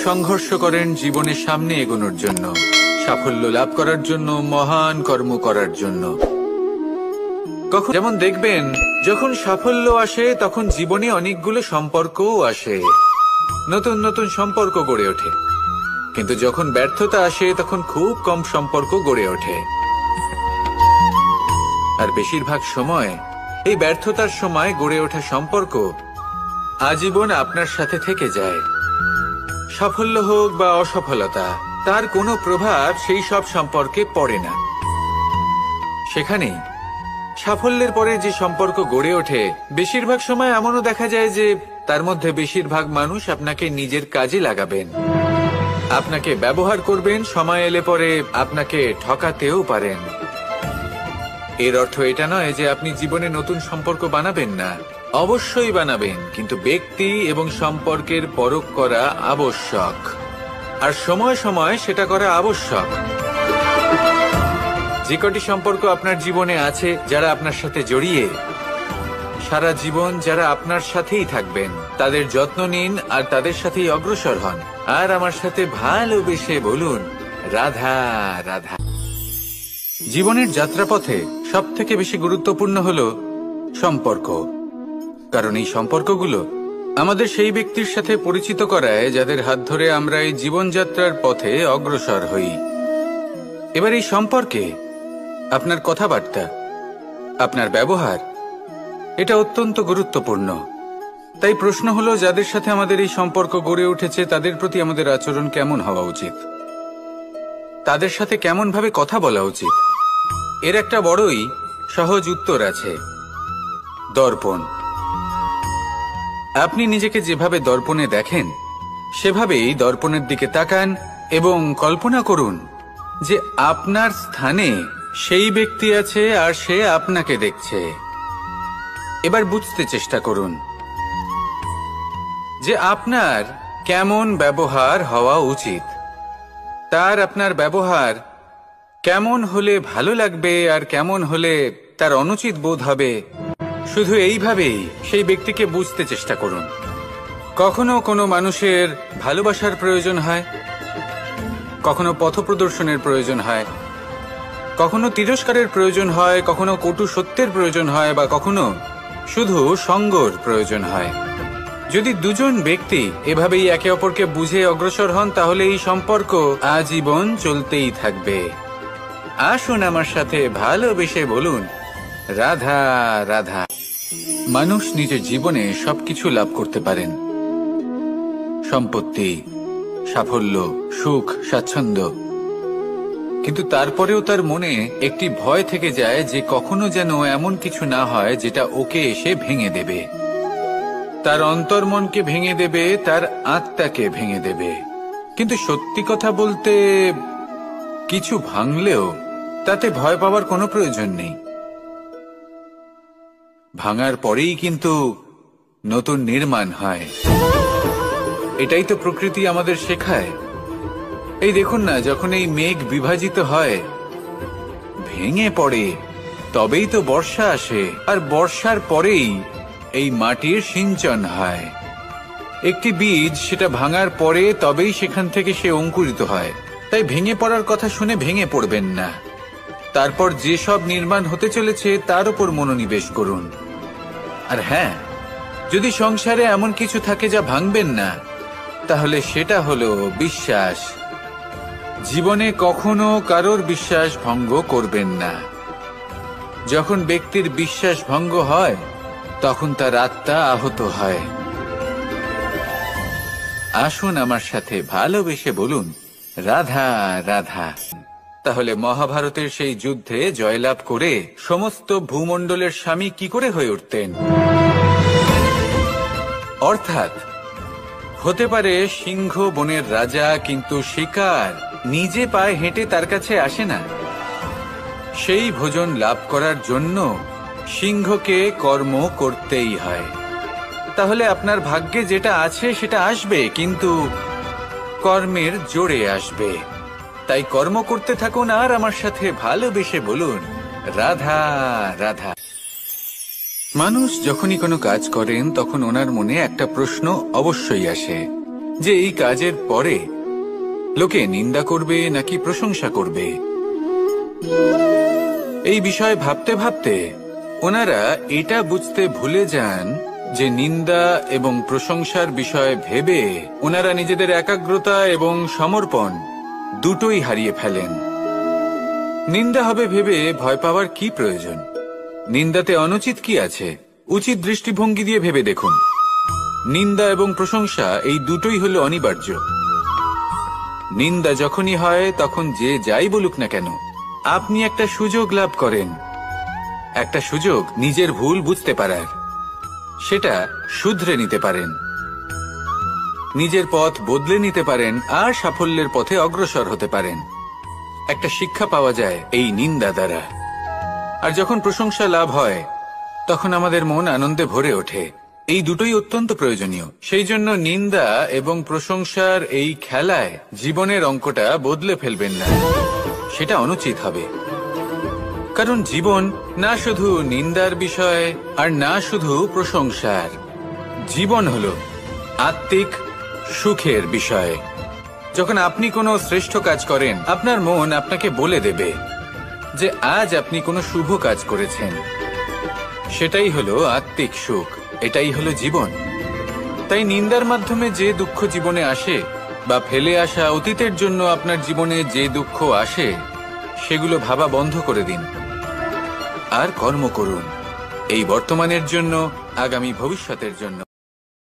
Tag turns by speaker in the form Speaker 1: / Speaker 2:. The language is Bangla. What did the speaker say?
Speaker 1: সংঘর্ষ করেন জীবনের সামনে এগোনোর জন্য, সাফল্য লাভ করার জন্য, মহান কর্ম করার জন্য। কখন যেমন দেখবেন, যখন সাফল্য আসে তখন জীবনে অনেকগুলো সম্পর্কও আসে, নতুন নতুন সম্পর্ক গড়ে ওঠে। কিন্তু যখন ব্যর্থতা আসে তখন খুব কম সম্পর্ক গড়ে ওঠে। আর বেশিরভাগ সময় এই ব্যর্থতার সময় গড়ে ওঠা সম্পর্ক আজীবন আপনার সাথে থেকে যায়। সাফল্য হোক বা অসফলতা, তার কোনো প্রভাব সেই সব সম্পর্কে পড়ে না। সেখানেই সাফল্যের পরে যে সম্পর্ক গড়ে ওঠে, বেশিরভাগ সময় এমনও দেখা যায় যে তার মধ্যে বেশিরভাগ মানুষ আপনাকে নিজের কাজে লাগাবেন, আপনাকে ব্যবহার করবেন, সময় এলে পরে আপনাকে ঠকাতেও পারেন। এর অর্থ এটা নয় যে আপনি জীবনে নতুন সম্পর্ক বানাবেন না, অবশ্যই বানাবেন, কিন্তু ব্যক্তি এবং সম্পর্কের পরখ করা আবশ্যক, আর সময় সময় সেটা করা আবশ্যক। যে কটি সম্পর্ক আপনার জীবনে আছে, যারা আপনার সাথে জড়িয়ে সারা জীবন, যারা আপনার সাথেই থাকবেন, তাদের যত্ন নিন আর তাদের সাথেই অগ্রসর হন। আর আমার সাথে ভালোবেসে বলুন, রাধা রাধা। জীবনের যাত্রাপথে সব থেকে বেশি গুরুত্বপূর্ণ হলো সম্পর্ক, কারণ এই সম্পর্কগুলো আমাদের সেই ব্যক্তির সাথে পরিচিত করায় যাদের হাত ধরে আমরা এই জীবনযাত্রার পথে অগ্রসর হই। এবার এই সম্পর্কে আপনার কথাবার্তা, আপনার ব্যবহার, এটা অত্যন্ত গুরুত্বপূর্ণ। তাই প্রশ্ন হলো, যাদের সাথে আমাদের এই সম্পর্ক গড়ে উঠেছে তাদের প্রতি আমাদের আচরণ কেমন হওয়া উচিত, তাদের সাথে কেমন ভাবে কথা বলা উচিত। এর একটা বড়ই সহজ উত্তর আছে, দর্পণ। আপনি নিজেকে যেভাবে দর্পণে দেখেন, সেভাবেই দর্পণের দিকে তাকান এবং কল্পনা করুন যে আপনার স্থানে সেই ব্যক্তি আছে আর সে আপনাকে দেখছে। এবার বুঝতে চেষ্টা করুন যে আপনার কেমন ব্যবহার হওয়া উচিত, তার আপনার ব্যবহার কেমন হলে ভালো লাগবে আর কেমন হলে তার অনুচিত বোধ হবে। শুধু এইভাবেই সেই ব্যক্তিকে বুঝতে চেষ্টা করুন। কখনো কোনো মানুষের ভালোবাসার প্রয়োজন হয়, কখনো পথপ্রদর্শনের প্রয়োজন হয়, কখনো তিরস্কারের প্রয়োজন হয়, কখনো কটু সত্যের প্রয়োজন হয়, বা কখনো শুধু সঙ্গর প্রয়োজন হয়। যদি দুজন ব্যক্তি এভাবেই একে অপরকে বুঝে অগ্রসর হন, তাহলে এই সম্পর্ক আজীবন চলতেই থাকবে। আসুন আমার সাথে ভালোবেসে বলুন, রাধা রাধা। মানুষ নিজের জীবনে সবকিছু লাভ করতে পারেন, সম্পত্তি, সাফল্য, সুখ, স্বাচ্ছন্দ্য, কিন্তু তারপরেও তার মনে একটি ভয় থেকে যায় যে কখনো যেন এমন কিছু না হয় যেটা ওকে এসে ভেঙে দেবে, তার অন্তর্মনকে ভেঙে দেবে, তার আত্মাকে ভেঙে দেবে। কিন্তু সত্যি কথা বলতে, কিছু ভাঙলেও তাতে ভয় পাওয়ার কোনো প্রয়োজন নেই। ভাঙার পরেই কিন্তু নতুন নির্মাণ হয়। এটাই তো প্রকৃতি আমাদের শেখায়। এই দেখুন না, যখন এই মেঘ বিভাজিত হয়, ভেঙে পড়ে, তবেই তো বর্ষা আসে, আর বর্ষার পরেই এই মাটির সিঞ্চন হয়। একটি বীজ, সেটা ভাঙার পরে তবেই সেখান থেকে সে অঙ্কুরিত হয়। তাই ভেঙে পড়ার কথা শুনে ভেঙে পড়বেন না। তারপর যে সব নির্মাণ হতে চলেছে তার উপর মনোনিবেশ করুন। আর হ্যাঁ, যদি সংসারে এমন কিছু থাকে যা ভাঙবেন না, তাহলে সেটা হলো বিশ্বাস। জীবনে কখনো কারোর বিশ্বাস ভঙ্গ করবেন না। যখন ব্যক্তির বিশ্বাস ভঙ্গ হয়, তখন তার আত্মা আহত হয়। আসুন আমার সাথে ভালোবেসে বলুন, রাধা রাধা। তাহলে মহাভারতের সেই যুদ্ধে জয়লাভ করে সমস্ত ভূমণ্ডলের স্বামী কি করে হয়ে উঠতেন? অর্থাৎ হতে পারে সিংহ বনের রাজা, কিন্তু শিকার নিজে পায়ে হেঁটে তার কাছে আসে না। সেই ভোজন লাভ করার জন্য সিংহকে কর্ম করতেই হয়। তাহলে আপনার ভাগ্যে যেটা আছে সেটা আসবে, কিন্তু কর্মের জোরে আসবে। তাই কর্ম করতে থাকুন আর আমার সাথে ভালোবেসে বলুন, রাধা রাধা। মানুষ যখনই কোনো কাজ করেন তখন ওনার মনে একটা প্রশ্ন অবশ্যই আসে, যে এই কাজের পরে লোকে নিন্দা করবে নাকি প্রশংসা করবে। এই বিষয়ে ভাবতে ভাবতে ওনারা এটা বুঝতে ভুলে যান যে নিন্দা এবং প্রশংসার বিষয়ে ভেবে ওনারা নিজেদের একাগ্রতা এবং সমর্পণ দুটোই হারিয়ে ফেলেন। নিন্দা হবে ভেবে ভয় পাওয়ার কি প্রয়োজন? নিন্দাতে অনুচিত কি আছে? উচিত দৃষ্টিভঙ্গি দিয়ে ভেবে দেখুন। নিন্দা এবং প্রশংসা এই দুটোই হলো অনিবার্য। নিন্দা যখনই হয় তখন যে যাই বলুক না কেন, আপনি একটা সুযোগ লাভ করেন, একটা সুযোগ নিজের ভুল বুঝতে পারার। সেটা শুধরে নিতে পারেন, নিজের পথ বদলে নিতে পারেন আর সাফল্যের পথে অগ্রসর হতে পারেন। একটা শিক্ষা পাওয়া যায় এই নিন্দা দ্বারা। আর যখন প্রশংসা লাভ হয় তখন আমাদের মন আনন্দে ভরে ওঠে। এই দুটোই অত্যন্ত প্রয়োজনীয়। সেই জন্য নিন্দা এবং প্রশংসার এই খেলায় জীবনের অঙ্কটা বদলে ফেলবেন না, সেটা অনুচিত হবে। কারণ জীবন না শুধু নিন্দার বিষয় আর না শুধু প্রশংসার, জীবন হলো আত্মিক সুখের বিষয়। যখন আপনি কোনো শ্রেষ্ঠ কাজ করেন, আপনার মন আপনাকে বলে দেবে যে আজ আপনি কোনো শুভ কাজ করেছেন। সেটাই হলো আত্মিক সুখ, এটাই হলো জীবন। তাই নিন্দার মাধ্যমে যে দুঃখ জীবনে আসে বা ফেলে আসা অতীতের জন্য আপনার জীবনে যে দুঃখ আসে, সেগুলো ভাবা বন্ধ করে দিন আর কর্ম করুন এই বর্তমানের জন্য, আগামী ভবিষ্যতের জন্য।